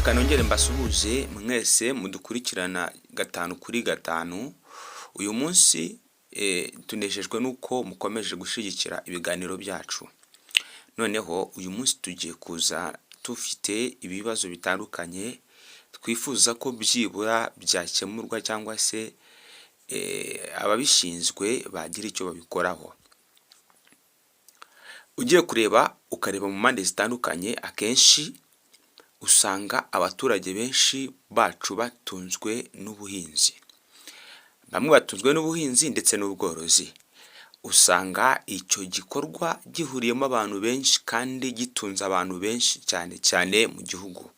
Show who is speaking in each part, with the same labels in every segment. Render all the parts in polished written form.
Speaker 1: Reka nongere mbasuhuze mwese mudukurikirana gatanu kuri gatanu. Uyu munsi tunejejwe nuko mukomeje gushigikira ibiganiro byacu. Noneho uyu munsi tugiye kuza tufite ibibazo bitandukanye twifuza ko byibura byakemurwa cyangwa se ababishinzwe bagira icyo babikoraho. Ugiye kureba ukareba mu mpande zitandukanye, akenshi usanga abaturage benshi bacu batunzwe n'ubuhinzi. Bamwe batunzwe n'ubuhinzi ndetse n'ubworozi. Usanga icyo gikorwa gihuriyemo abantu benshi kandi gitunze abantu benshi cyane cyane mu gihugu.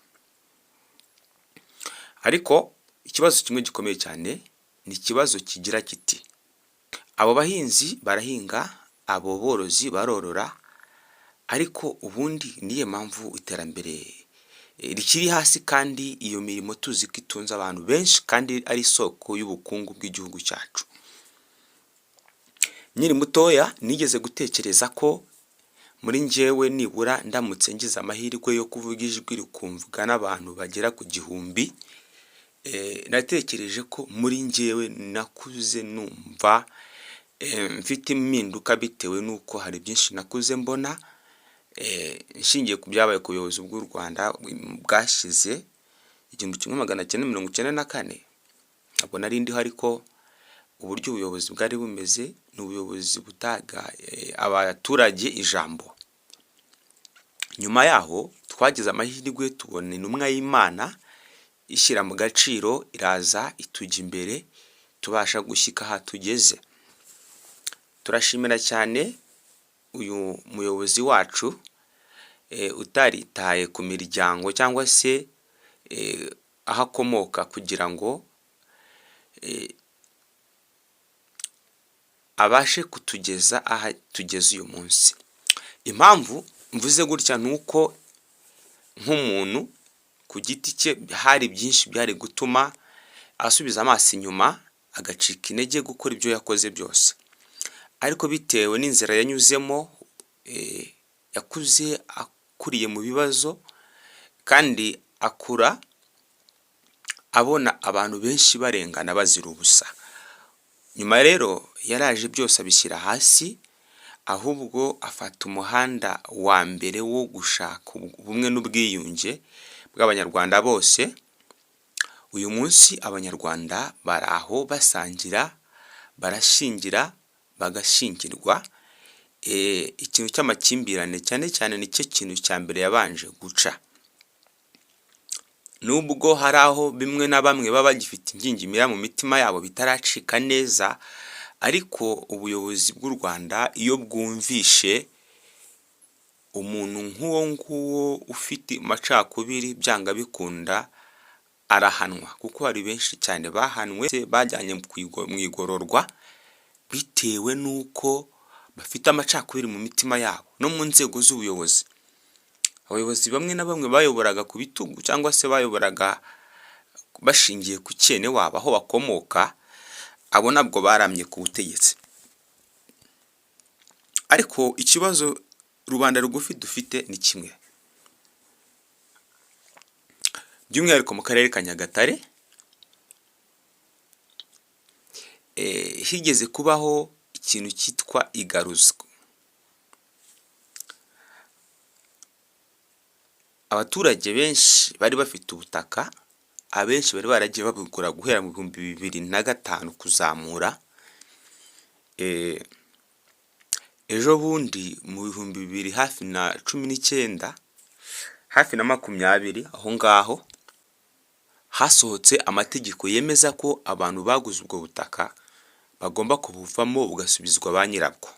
Speaker 1: Ariko ikibazo kimwe gikomeye cyane ni ikibazo kigira kiti: abo bahinzi barahinga, abo borozi barorora, ariko ubundi niye mpamvu iterambere rikiri hasi kandi iyo mirimo tuzi ko itunze abantu benshi kandi ari isoko y'ubukungu bw'igihugu cyacu? Nyiri mutoya nigeze gutekereza ko muri njyewe nibura ndamutse ngize amahirwe yo kuvuga ijwi rikumvwa n'abantu bagera ku 1000, natekereje ko muri njyewe nakuze numva mfite impinduka bitewe nuko hari byinshi nakuze mbona, nshingiye ku byabaye ku buyobozi bw'u Rwanda bwashize 1994. Ntabwo nari ndiho, ariko uburyo ubuyobozi bwari bumeze ni ubuyobozi butaga abaturage ijambo. Nyuma yaho twagize amahirwe tubona intumwa y'Imana ishyira mu gaciro, iraza itujya imbere, tubasha gushyika aha tugeze. Turashimira cyane uyu muyobozi wacu utaritaye ku miryango cyangwa se aho akomoka kugira ngo abashe kutugeza aha tugeze uyu munsi. Impamvu mvuze gutya nuko nk'umuntu ku giti cye hari byinshi byari gutuma asubiza amaso inyuma, agacika intege gukora ibyo yakoze byose. Ariko bitewe n'inzira yanyuzemo, yakuze akuriye mu bibazo kandi akura abona abantu benshi barengana bazira ubusa. Nyuma rero yaraje byose abishyira hasi, ahubwo afata umuhanda wa mbere wo gushaka ubumwe n'ubwiyunge bw'abanyarwanda bose. Uyu munsi abanyarwanda baraho basangira, barashingira, bagashingirwa. Ikintu cy'amakimbirane cyane cyane nicyo kintu cya mbere yabanje guca. Nubwo hari aho bimwe na bamwe baba bagifite ingingimira mu mitima yabo bitaracika neza, ariko ubuyobozi bw'u Rwanda iyo bwumvishe umuntu nk'uwo nguwo ufite amacakubiri, byanga bikunda arahanwa, kuko hari benshi cyane bahanwe bajyanye mu igororwa bitewe nuko bafite amacakubiri mu mitima yabo no mu nzego z'ubuyobozi. Abayobozi bamwe na bamwe bayoboraga ku bitugu cyangwa se bayoboraga bashingiye ku cyene wabo aho bakomoka, abo nabwo baramye ku butegetsi. Ariko ikibazo rubanda rugufi dufite ni kimwe, by'umwihariko mu karere ka Nyagatare. Higeze kubaho ikintu cyitwa igaruzwa. Abaturage benshi bari bafite ubutaka, abenshi bari baragiye babugura guhera mu 2005 kuzamura. Ejo bundi mu 2019 hafi na 20, aho ngaho hasohotse amategeko yemeza ko abantu baguze ubwo butaka bagomba kubuvamo bugasubizwa ba nyirabwo.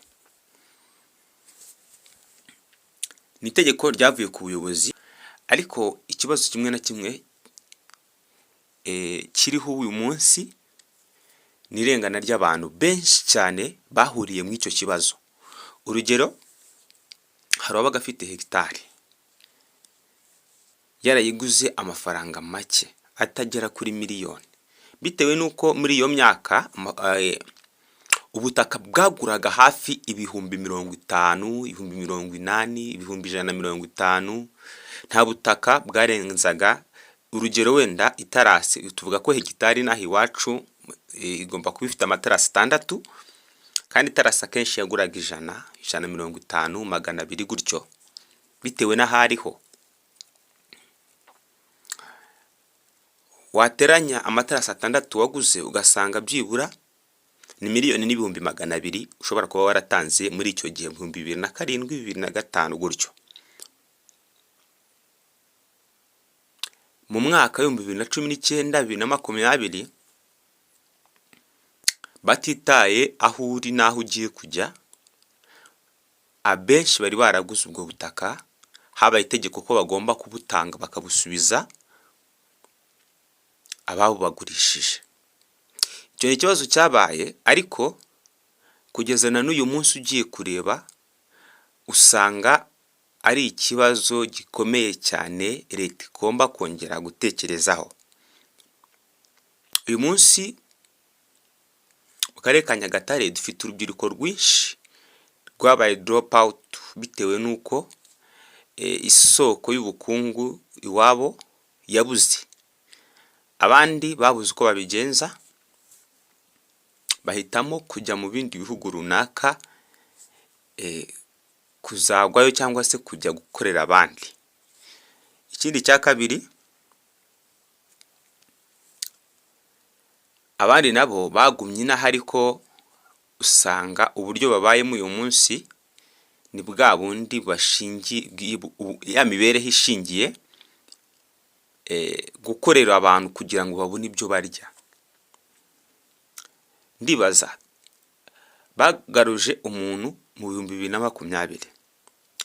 Speaker 1: Ni itegeko ryavuye ku buyobozi, ariko ikibazo kimwe na kimwe kiriho uyu munsi ni irengana ry'abantu benshi cyane bahuriye mu icyo kibazo. Urugero, hari ababaga afite hegitari yarayiguze amafaranga make atagera kuri miliyoni, bitewe nuko muri iyo myaka ubutaka bwaguraga hafi 50,000, 50,80, 150. Nta butaka bwarenzaga urugero wenda itarasi tuvuga ko hegitari naho iwacu igomba kuba ifite amatarasi 6, kandi itarasi akenshi yaguraga 100, 150, 200 gutyo bitewe n'ahariho. Wateranya amatarasi 6 waguze ugasanga byibura ni miliyoni n'ibihumbi 200 ushobora kuba waratanze muri icyo gihe mu 2007, 2005 gutyo. Mu mwaka wa 2019, 2020 batitaye aho uri naho ugiye kujya, abenshi bari baraguze ubwo butaka, habaye itegeko ko bagomba kubutanga bakabusubiza ababo bagurishije. Icyo ni ikibazo cyabaye, ariko kugeza na n'uyu munsi ugiye kureba usanga ari ikibazo gikomeye cyane leta igomba kongera gutekerezaho. Uyu munsi mu karere ka Nyagatare dufite urubyiruko rwinshi rwabaye drop out bitewe n'uko isoko y'ubukungu iwabo yabuze. Abandi babuze uko babigenza, bahitamo kujya mu bindi bihugu runaka kuzagwayo cyangwa se kujya gukorera abandi. Ikindi cya kabiri, abandi nabo bagumye inaha, ariko usanga uburyo babayemo uyu munsi ni bwa bundi bashingiye ya mibereho ishingiye gukorera abantu kugira ngo babone ibyo barya. Ndibaza bagaruje umuntu mu 2020,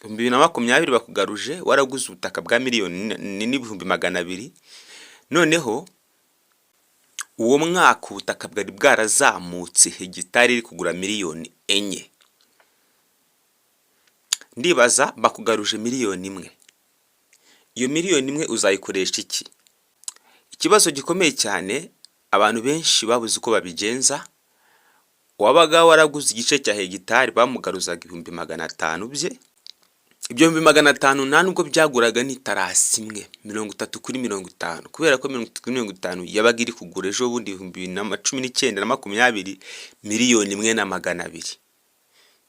Speaker 1: 2020 bakugaruje waraguze ubutaka bwa miliyoni n'ibihumbi 200, noneho uwo mwaka ubutaka bwari bwarazamutse hegitari iri kugura miliyoni 4. Ndibaza bakugaruje miliyoni 1. Iyo miliyoni 1 uzayikoresha iki? Ikibazo gikomeye cyane, abantu benshi babuze uko babigenza. Wabaga waraguze igice cya hegitari bamugaruzaga 500 bye. Ibyo 500 nta nubwo byaguraga ni tarasi imwe 30 kuri 50, kubera ko 30 kuri 50 yabaga iri kugura ejo bundi 2019 na 20 miliyoni 1,200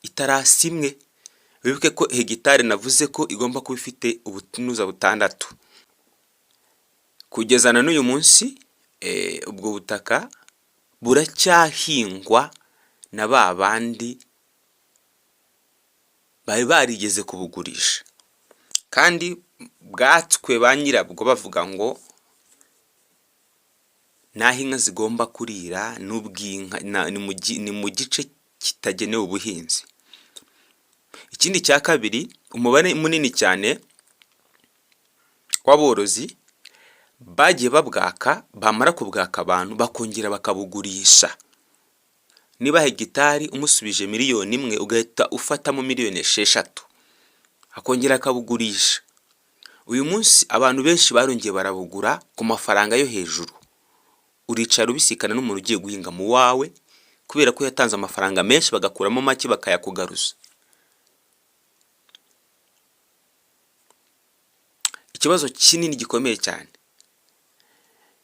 Speaker 1: itarasi imwe. Wibuke ko hegitari navuze ko igomba kuba ifite ubutunuza 6. Kugeza na n'uyu munsi ubwo butaka buracyahingwa na ba bandi bari barigeze kubugurisha, kandi bwatswe ba nyirabwo bavuga ngo naho inka zigomba kurira n'ubw'inka ni mu gice kitagenewe ubuhinzi. Ikindi cya kabiri, umubare munini cyane w'aborozi bagiye babwaka, bamara kubwaka abantu bakongera bakabugurisha. Niba hegitari umusubije miliyoni 1 ugahita ufatamo miliyoni 6, akongera akabugurisha. Uyu munsi abantu benshi barongeye barabugura ku mafaranga yo hejuru. Uricara ubisikana n'umuntu ugiye guhinga mu wawe, kubera ko yatanze amafaranga menshi bagakuramo make bakayakugaruza. Ikibazo kinini gikomeye cyane,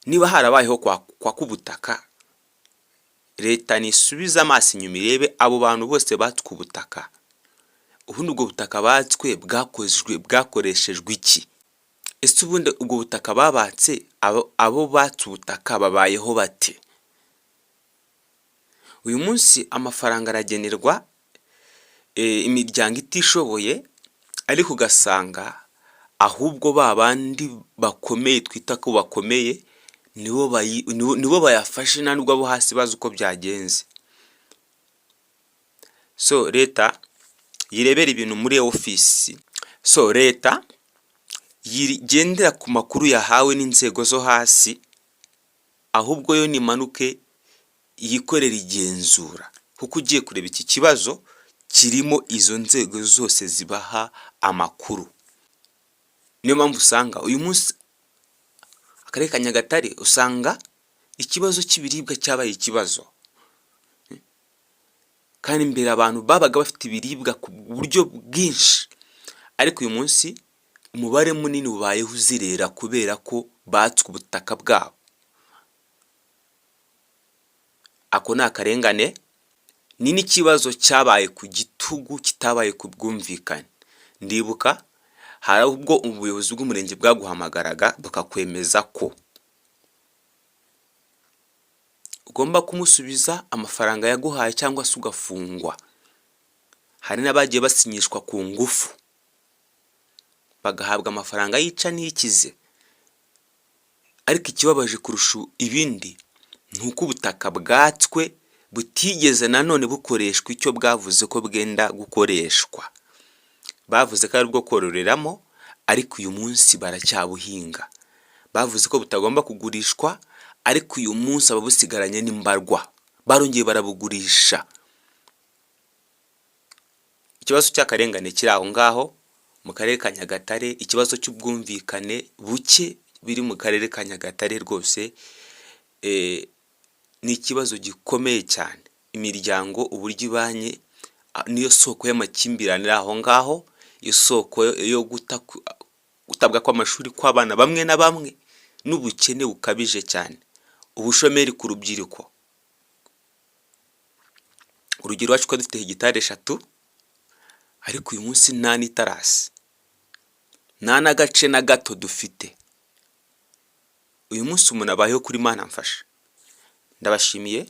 Speaker 1: niba harabayeho kwa kubutaka, leta nisubiza amaso inyuma irebe abo bantu bose batswe ubutaka. Ubundi ubwo butaka batswe bwakoreshejwe iki? Ese ubundi ubwo butaka babatse abo batse ubutaka babayeho bate? Uyu munsi amafaranga aragenerwa imiryango itishoboye, ariko ugasanga ahubwo babandi bakomeye twita ko bakomeye nibo bayafashe, nubwo abo hasi bazi uko byagenze. So leta yirebera ibintu muri ofisi. So leta yigendera ku makuru yahawe n'inzego zo hasi, ahubwo yo nimanuke yikorera igenzura, kuko ugiye kureba iki kibazo kirimo izo nzego zose zibaha amakuru. Niyo mpamvu usanga uyu munsi akarere ka Nyagatare usanga ikibazo cy'ibiribwa cyabaye ikibazo, kandi mbere abantu babaga bafite ibiribwa ku buryo bwinshi, ariko uyu munsi umubare munini ubayeho uzerera kubera ko batswe ubutaka bwabo. Ako ni akarengane, ni n'ikibazo cyabaye ku gitugu kitabaye ku bwumvikane. Ndibuka hari ubwo ubuyobozi bw'umurenge bwaguhamagaraga bukakwemeza ko ugomba kumusubiza amafaranga yaguhaye cyangwa se ugafungwa. Hari n'abagiye basinyishwa ku ngufu bagahabwa amafaranga yica n'ikize. Ariko ikibabaje kurusha ibindi ni uko ubutaka bwatswe butigeze nanone bukoreshwa icyo bwavuze ko bwenda gukoreshwa. Bavuze ko ari bwo kororeramo, ariko uyu munsi baracyabuhinga. Bavuze ko butagomba kugurishwa, ariko uyu munsi ababusigaranye n'imbarwa barongeye barabugurisha. Ikibazo cy'akarengane kiri aho ngaho mu karere ka Nyagatare, ikibazo cy'ubwumvikane buke biri mu karere ka Nyagatare rwose ni ikibazo gikomeye cyane. Imiryango uburyo ibanye niyo soko y'amakimbirane aho ngaho, iyo soko yo gutabwa kw'amashuri kw'abana bamwe na bamwe, n'ubukene bukabije cyane, ubushomeri ku rubyiruko. Urugero rwacu ko dufite hegitari 3, ariko uyu munsi nta n'itarasi, nta n'agace na gato dufite. Uyu munsi umuntu abayeho kuri Mana mfasha. Ndabashimiye.